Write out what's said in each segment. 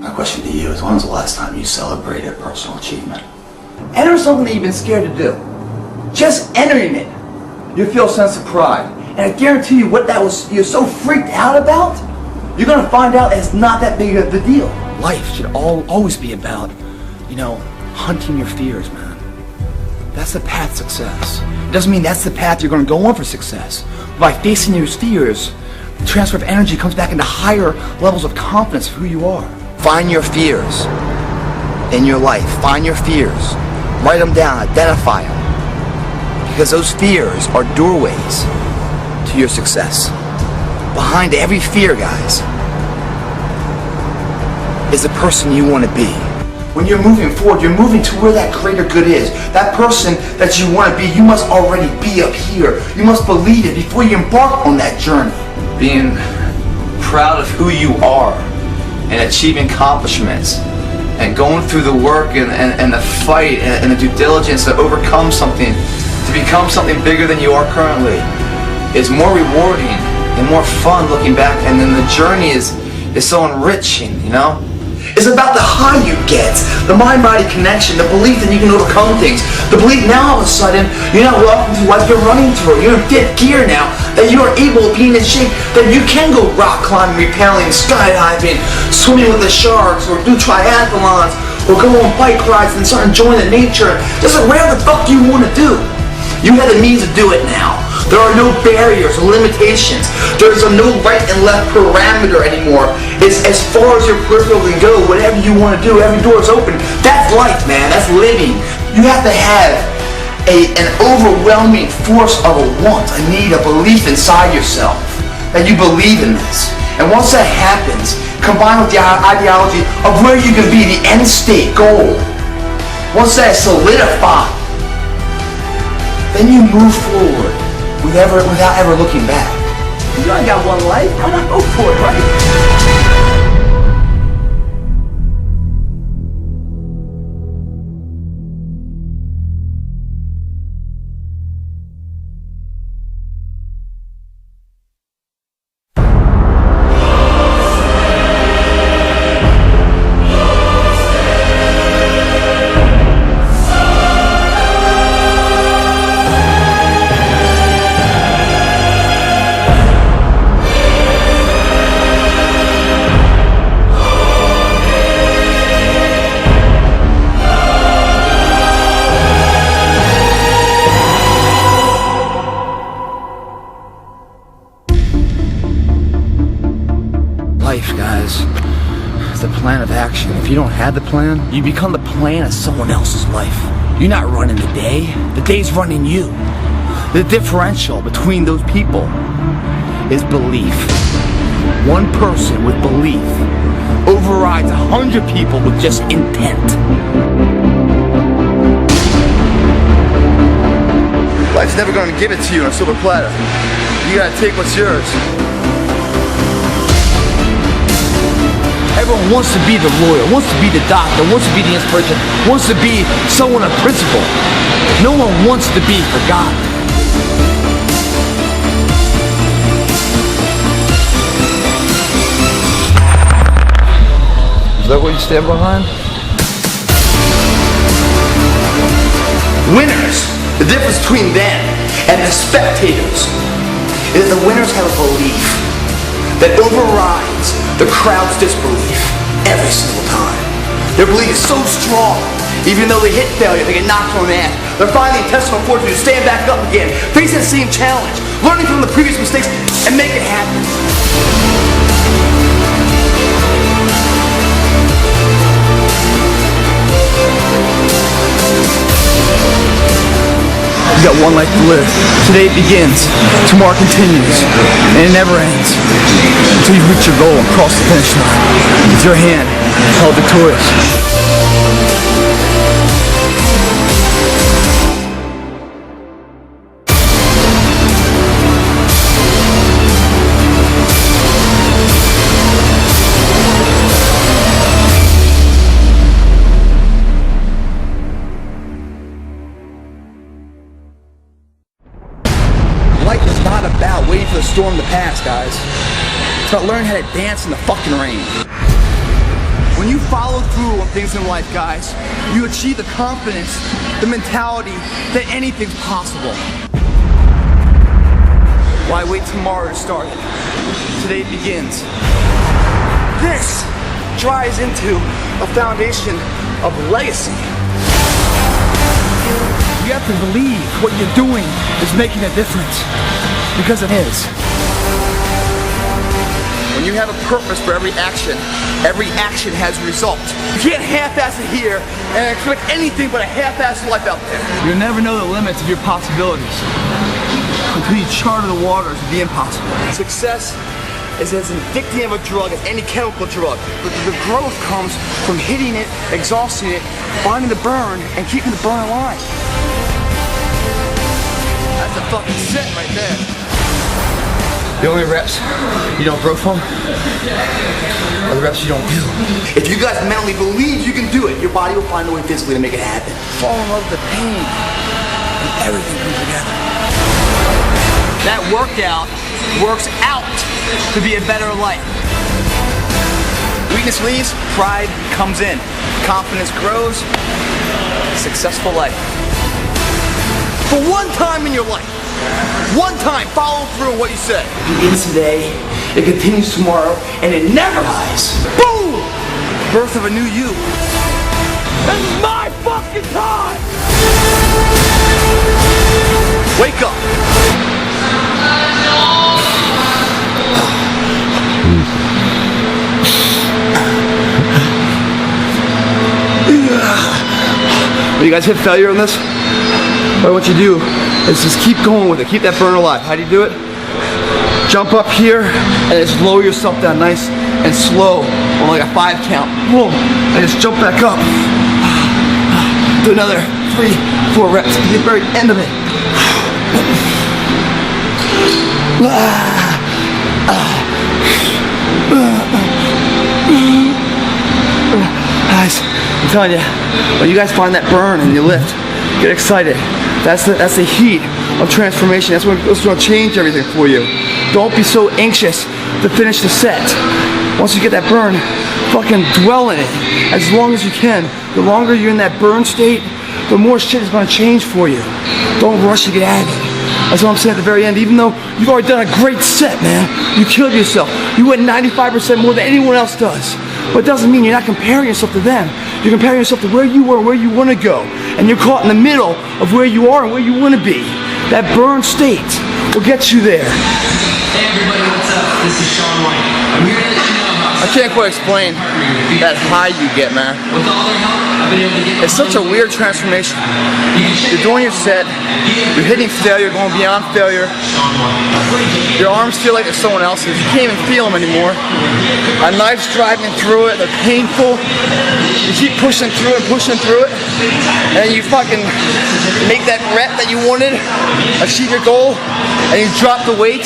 My question to you is, when was the last time you celebrated personal achievement? Enter something that you've been scared to do. Just entering it, you feel a sense of pride. And I guarantee you what that was, you're so freaked out about, you're gonna find out it's not that big of a deal. Life should always be about, hunting your fears, man. That's the path to success. It doesn't mean that's the path you're gonna go on for success. By facing your fears, the transfer of energy comes back into higher levels of confidence of who you are. Find your fears in your life. Find your fears. Write them down. Identify them. Because those fears are doorways to your success. Behind every fear, guys, is the person you want to be. When you're moving forward, you're moving to where that greater good is. That person that you want to be, you must already be up here. You must believe it before you embark on that journey. Being proud of who you are and achieving accomplishments and going through the work and the fight and the due diligence to overcome something, to become something bigger than you are currently, is more rewarding and more fun looking back, and then the journey is so enriching, It's about the high you get, the mind-body connection, the belief that you can overcome things, the belief now all of a sudden you're not walking through life, you're running through it, you're in fifth gear now, that you are able to be in shape, that you can go rock climbing, rappelling, skydiving, swimming with the sharks, or do triathlons, or go on bike rides and start enjoying the nature. Just whatever the fuck you want to do. You have the means to do it now. There are no barriers or limitations. There's no right and left parameter anymore. It's as far as your peripheral can go, whatever you want to do, every door is open. That's life, man. That's living. You have to have an overwhelming force of a want, a need, a belief inside yourself that you believe in this. And once that happens, combined with the ideology of where you can be, the end state goal, once that is solidified, then you move forward without ever looking back. You only got one life, why not go for it, right? Life, guys, is the plan of action. If you don't have the plan, you become the plan of someone else's life. You're not running the day's running you. The differential between those people is belief. One person with belief overrides 100 people with just intent. Life's never going to give it to you on a silver platter. You gotta take what's yours. Everyone wants to be the lawyer, wants to be the doctor, wants to be the inspiration, wants to be someone of principle. No one wants to be forgotten. Is that what you stand behind? Winners, the difference between them and the spectators is that the winners have a belief that overrides the crowd's disbelief every single time. Their belief is so strong, even though they hit failure, they get knocked on the ass. They're finding the intestinal fortitude to stand back up again, face that same challenge, learning from the previous mistakes, and make it happen. You got one life to live. Today it begins, tomorrow continues, and it never ends until you reach your goal and cross the finish line with your hand held victorious. Life is not about waiting for the storm to pass, guys. It's about learning how to dance in the fucking rain. When When you follow through on things in life, guys, you achieve the confidence, the mentality that anything's possible. Why wait tomorrow to start it? Today begins. This drives into a foundation of legacy. You have to believe what you're doing is making a difference, because it is. When you have a purpose for every action has a result. You can't half-ass it here and expect anything but a half-assed life out there. You'll never know the limits of your possibilities until you charter the waters of the impossible. Success is as addictive of a drug as any chemical drug. But the growth comes from hitting it, exhausting it, finding the burn, and keeping the burn alive. That's a fucking set right there. The only reps you don't grow from are the reps you don't do. If you guys mentally believe you can do it, your body will find a way physically to make it happen. Fall in love with the pain, and everything comes together. That workout works out to be a better life. Weakness leaves, pride comes in. Confidence grows, successful life. For one time in your life, one time, follow through on what you said. It begins today, it continues tomorrow, and it never dies. Boom! Birth of a new you. It's my fucking time! Wake up! When you guys hit failure on this, what you do is just keep going with it. Keep that burn alive. How do you do it? Jump up here and just lower yourself down nice and slow on like a 5 count. Boom. And just jump back up. Do another 3, 4 reps to the very end of it. Guys, I'm telling you, when you guys find that burn and you lift, get excited. That's the heat of transformation. That's what's going to change everything for you. Don't be so anxious to finish the set. Once you get that burn, fucking dwell in it as long as you can. The longer you're in that burn state, the more shit is going to change for you. Don't rush to get out of it. That's what I'm saying at the very end. Even though you've already done a great set, man, you killed yourself. You went 95% more than anyone else does. But it doesn't mean you're not comparing yourself to them. You're comparing yourself to where you were and where you want to go. And you're caught in the middle of where you are and where you want to be. That burn state will get you there. Hey everybody, what's up? This is Sean White. I'm here to let you know about I can't quite explain that high you get, man. with all their help, I've been able to get It's such a weird transformation. You're doing your set, you're hitting failure, going beyond failure. Your arms feel like they're someone else's. You can't even feel them anymore. A knife's driving through it, they're painful. You keep pushing through it, and you fucking make that rep that you wanted, achieve your goal, and you drop the weight,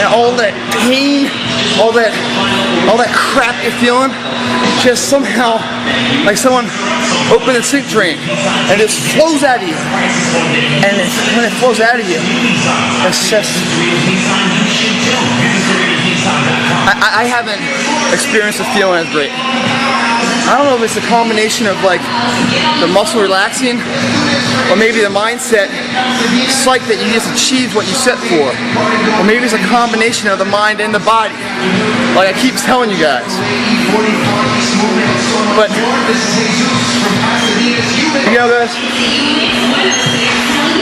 and all that pain, all that crap you're feeling, just somehow, like someone opened a sink drain, and it just flows out of you. And when it flows out of you, it's just... I haven't experienced a feeling as great. I don't know if it's a combination of like the muscle relaxing, or maybe the mindset psych that you just achieved what you set for, or maybe it's a combination of the mind and the body, like I keep telling you guys. But you know, guys,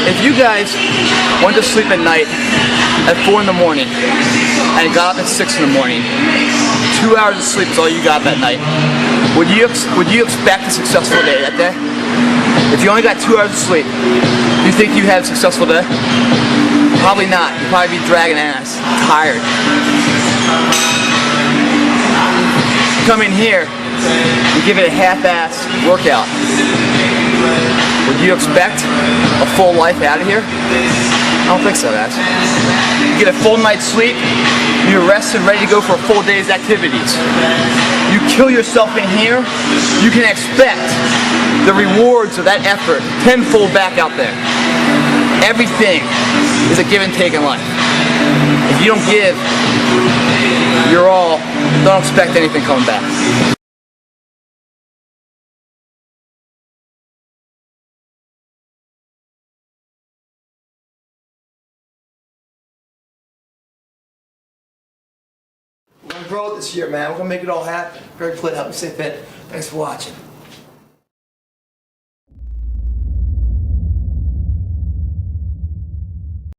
if you guys went to sleep at night at 4 in the morning and got up at 6 in the morning, 2 hours of sleep is all you got that night, would you expect a successful day that day? If you only got 2 hours of sleep, do you think you had a successful day? Probably not. You'd probably be dragging ass, tired. Come in here, you give it a half-ass workout. Would you expect a full life out of here? I don't think so, guys. You get a full night's sleep, you're rested, ready to go for a full day's activities. You kill yourself in here, you can expect the rewards of that effort tenfold back out there. Everything is a give and take in life. If you don't give your all, don't expect anything coming back. I'm pro this year, man. We're gonna make it all happen. Greg Plitt, help me stay fit. Thanks for watching.